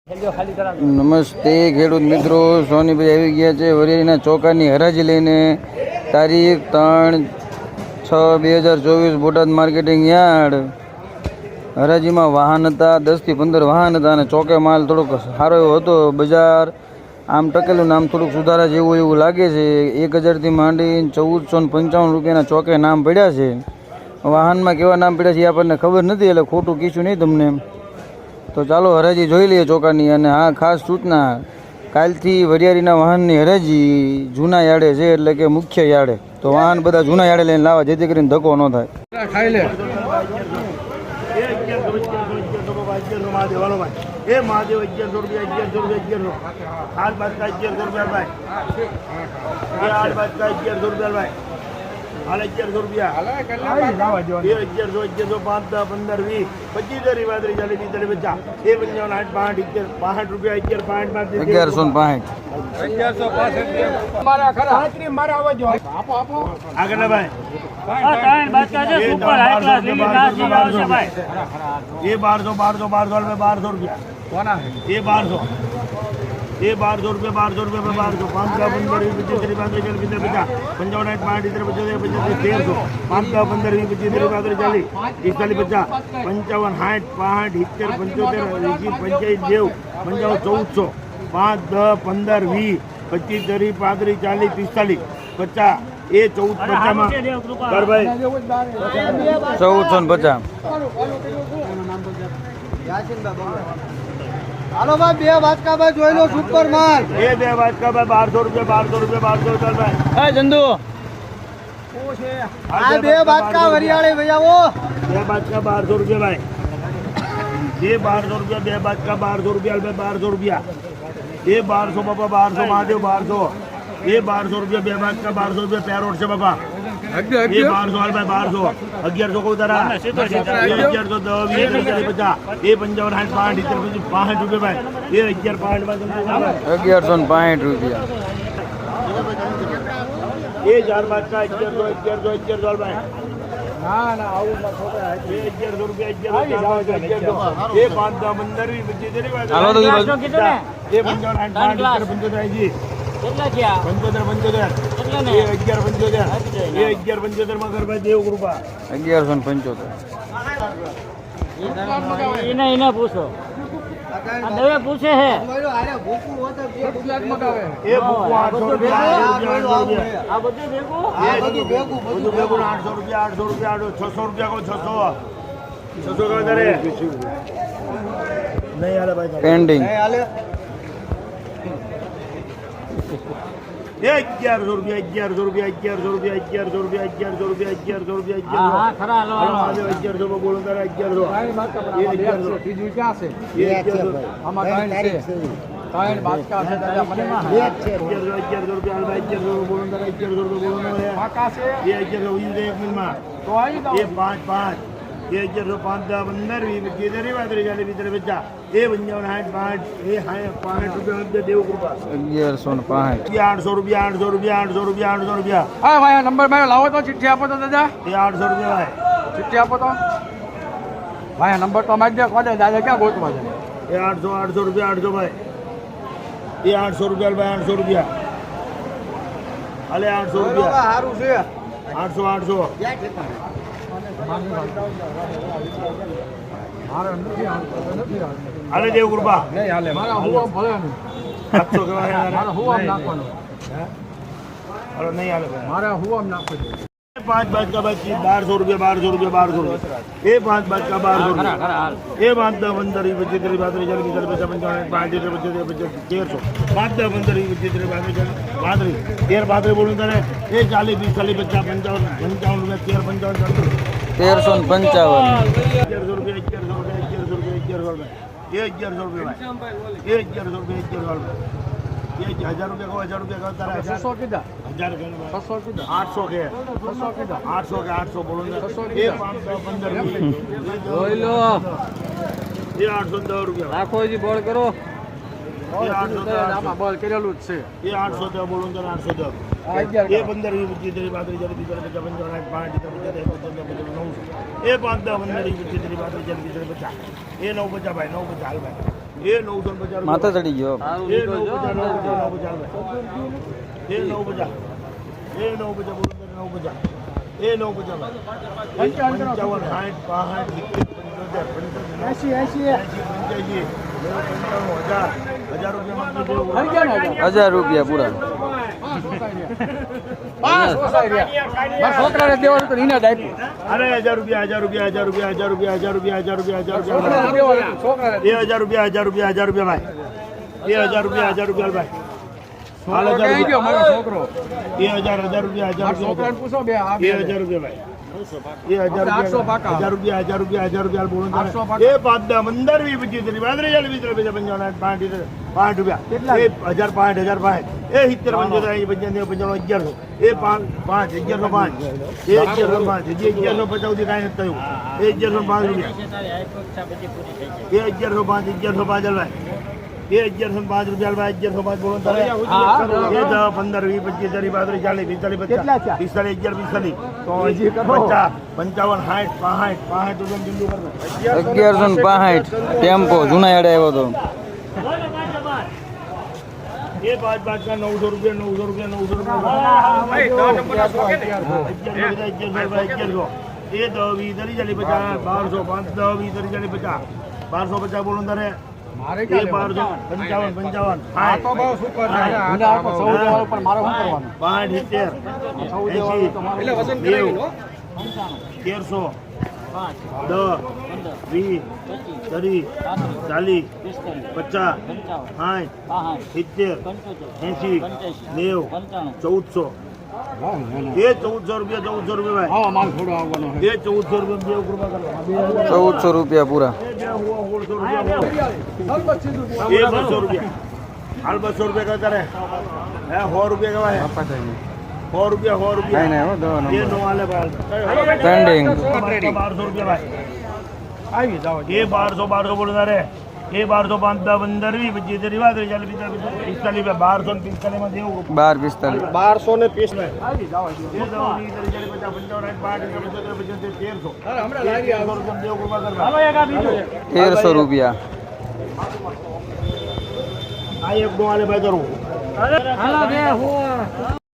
નમસ્તે ખેડૂત મિત્રો, સોનીભાઈ આવી ગયા છે વરિયાળીના ચોખાની હરાજી લઈને. તારીખ 3/6/2024 બોટાદ માર્કેટિંગ યાર્ડ. હરાજીમાં વાહન હતા, 10 થી 15 વાહન હતા અને ચોકે માલ થોડોક સારો એવો હતો. બજાર આમ ટકેલું નામ થોડુંક સુધારા જેવું એવું લાગે છે. 1000 થી માંડી 1455 રૂપિયાના ચોકે નામ પડ્યા છે. વાહનમાં કેવા નામ પડ્યા છે એ આપણને ખબર નથી, એટલે ખોટું કીધું નહીં તમને. તો ચાલો હરાજી જોઈ લઈએ ચોકાની. અને હા, ખાસ સૂચના, કાલથી વરિયાળીના વાહનની હરાજી જૂના યાર્ડે છે, એટલે કે મુખ્ય યાર્ડે. તો વાહન બધા જૂના યાર્ડે લઈને લાવવા, જેથી કરીને ધક્કો ન થાય. ખાઈ લે મહાદેવ 1100 રૂપિયા 1100 હાલ બાદ का 1100 રૂપિયા ભાઈ. હાલ બાદ का 1100 રૂપિયા ભાઈ. હાલ 1100 રૂપિયા. એ 1100 5 10 15 20 25 વાદળી ચાલી 20 50 એ 55 60 રૂપિયા 1165 મારા ખરા મારા આવજો આપો આગળ ભાઈ. ये 1200 रुपया ये 1200 ये 1200 रुपये 1200 5 का 15 25 55 60 1350 5 का 15 25 40 45 50 55 60 65 1400 5 10 15 20 25 30 35 40 45 50 એ 1450 ભાઈ 1450. હાલો ભાઈ, બે વાટકા ભાઈ જોઈ લો, સુપર માલ. એ બે વાટકા ભાઈ 1200 રૂપિયા ભાઈ. હા જંદુ, આ બે વાટકા વરિયાળી ભાઈ આવો. બે વાટકા 1200 રૂપિયા ભાઈ. બે 1200 રૂપિયા બે વાટકા 1200 રૂપિયા ભાઈ 1200 રૂપિયા. એ 1200 બાપા 1200 મહાદેવ 1200. ये 1200 रुपया बे बात का 1200 रुपया पैरोट से बाबा. ये 1200 हाल भाई 1200 1100 को उधर 1110 20 ये 55 60 रुपये भाई. ये 1165 રૂપિયા. ये 4 बात का 1100 भाई. ના ના આવું મત હોતા. ये 1100 रुपया 1100 ये 5 10 15 25 तेरी बात. હાલો તો ये 55 60 जी કેટલા થયા? 75 કેટલા ને? એ 1175 એ 1175 માં કર ભાઈ દેવ કૃપા 1175. એને પૂછો. આ દવે પૂછે હે. એ ભૂકો 800 રૂપિયા આ બધું ભેગું? બધું ભેગું 800 રૂપિયા 600 રૂપિયા કો 600 કા કરે નહીં હાલે ભાઈ પેન્ડિંગ. ये 1100 रुपया હા ખરા લો. 1100 में बोलो तारा 1100 ये 1100 બીજું ક્યાં છે? ये 1100 આમાં ત્રણ છે. ત્રણ બાદકા છે દાદા મને માં. 1100 रुपया 1100 में बोलो तारा 1100 रुपया बोलो ना પાકા છે ये 1100 ये एक मिनट में તો આવી દો. ये 5 ये 1100 5 10 15 20 तेरी बात रे जाले भीतर बच्चा ये 55 5 ये 5 रुपया दे देव कृपा 1165. ये 800 रुपया 800 रुपया હા ભાઈ નંબર મારો લાવો તો ચિઠ્ઠી આપો તો દાદા. ये 800 रुपया भाई. ચિઠ્ઠી આપો તો ભાઈ નંબર તો મારી દે. કોને દાદા ક્યાં ગોતવા છે? ये 800 रुपया 800 भाई. ये 800 रुपया भाई 800 रुपया. अले 800 रुपया સારું છે. 800 મારે નથી अले देव कृपा નહીં હાલે. મારા હું ભલે નહીં. 800 के મારા હું આમ નાખવાનું. अरे नहीं आले भाई. મારા હું આમ નાખવું છે. 5 बात का बच्ची 1200 रुपया 1200 ये 5 बात का 1200 ये 5 10 15 25 30 32 40 50 55 1300 5 10 15 25 30 32 13 32 बोलूं तारे ये 40 20 40 50 55 रुपया 13 55 1100 रुपया 1100 ये 1100 रुपया ये 1100 रुपया ये 1000 रुपया को 1000 रुपया का तारा 600 કીધા. 1000 के 600 કીધા. 800 के 600 કીધા. 800 बोलो ना ये 515 જોઈ લો. ये 810 रुपया રાખો જી બોલ કરો. ये 810 આમાં બોલ કરેલું જ છે. ये 810 બોલો ને 810 ये 15 20 25 32 40 50 55 60 ये 5 10 15 20 30 32 40 50 ये 950 भाई 950 हाल भाई એ 950 માથે ચડી ગયો એ 950 એ 950 એ 950 એ 950 55 60 ₹1000 પૂરા છોકરાને દેવાનું તો એને જ આપ્યું. અરે 1000 રૂપિયા 1000 રૂપિયા 1000 રૂપિયા 1000 રૂપિયા 1000 રૂપિયા 1000 રૂપિયા 1000 છોકરાને રૂપિયા 1000 રૂપિયા 1000 રૂપિયા 1000 રૂપિયા ભાઈ એ 1000 રૂપિયા 1000 રૂપિયા ભાઈ હાલ 1000 ક્યાં ગયો મારો રૂપિયા છોકરો? એ 1000 રૂપિયા 1000 છોકરાને રૂપિયા પૂછો બે આ એ બે 1000 રૂપિયા ભાઈ એ 1000 800 રૂપિયા પાકા. 1000 રૂપિયા 1000 રૂપિયા 1000 રૂપિયા બોલો 800 પાકા. એ 5 10 15 20 25 30 35 40 50 5 રૂપિયા એ 1000 5 1000 5 એ 70 75 95 95 1100 એ 5 5 1105 એ 1105 જે 1150 સુધી કાંઈ નથી થયું એ 1105 રૂપિયા એ 1105 1105 ભાઈ એ 1105 રૂપિયા ભાઈ 1105 બોલો તારે એ 10 15 20 25 30 35 40 45 50 45 11 45 1165 ટેમ્પો જુનાગઢ આવ્યો હતો ये 5 5 का 900 रुपया 900 रुपया 900 रुपया ये 10 20 30 40 50 1200 5 10 20 30 40 50 1250 बोलो तारे મારે ये ક્યાં 1255 55 આ તો બહુ સુપર છે. મને આ તો 14 દેવાનું પણ મારે શું કરવાનું? 5 70 એટલે વજન કરાવી લો. 1300 10 20 30 40 50 60 70 80 90 1400 ये 1400 रुपया 1400 रुपया भाई આવા માલ થોડો આવવાનો છે. ये 1400 रुपया બે कृपा करो ₹1400 પૂરા ये 200 रुपया हाल 200 रुपया का करे है 100 रुपया का है 100 रुपया 100 रुपया ये नो वाले भाई પેન્ડિંગ 1200 रुपया भाई આવી જાઓ. ये 1200 बोल रहे ये 1200 5 10 15 20 25 30 40 45 1200 ને 45 માં દેવું 1245 1200 ને 50 આવી જાઓ. ये 10 20 30 40 50 55 1300 અરે હમણાં લારી આવે. દેવું કૃપા કરવા ₹1300 આ એક નો આલે ભાઈ કરું હાલો બે હું